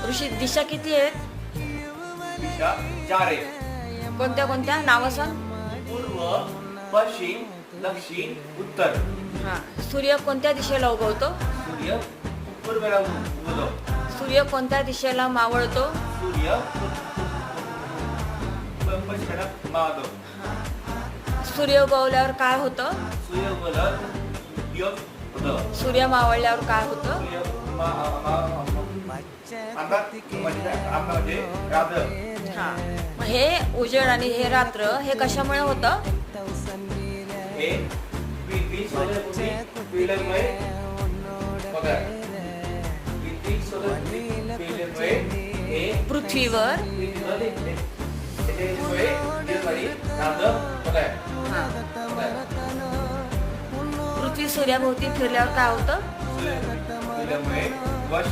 ऋषी दिशा किती आहेत? दिशा 4 आहेत. कोणत्या कोणत्या नावं सांग? पूर्व, पश्चिम, दक्षिण, उत्तर. हा. सूर्य कोणत्या दिशेला उगवतो? सूर्य पूर्वेला उगवतो. सूर्य कोणत्या दिशेला मावळतो? सूर्य पश्चिमेला मावळतो. सूर्य उगवल्यावर काय होतं? सूर्य उगवल्यावर योग होतं. सूर्य मावळल्यावर काय होतं? सूर्य म्हणजे रात्र. हा. मग हे उजेड आणि हे रात्र हे कशामुळे होतं? हे पृथ्वी सूर्यभूमी विलंबमुळे होतं. पृथ्वी सूर्यभूमी विलंबमुळे हे पृथ्वीवर त्याच्यामुळे दिवसभरी रात्र होतं. हा. पृथ्वी सूर्याभोवती फिरल्यावर काय होतं? विलंबमुळे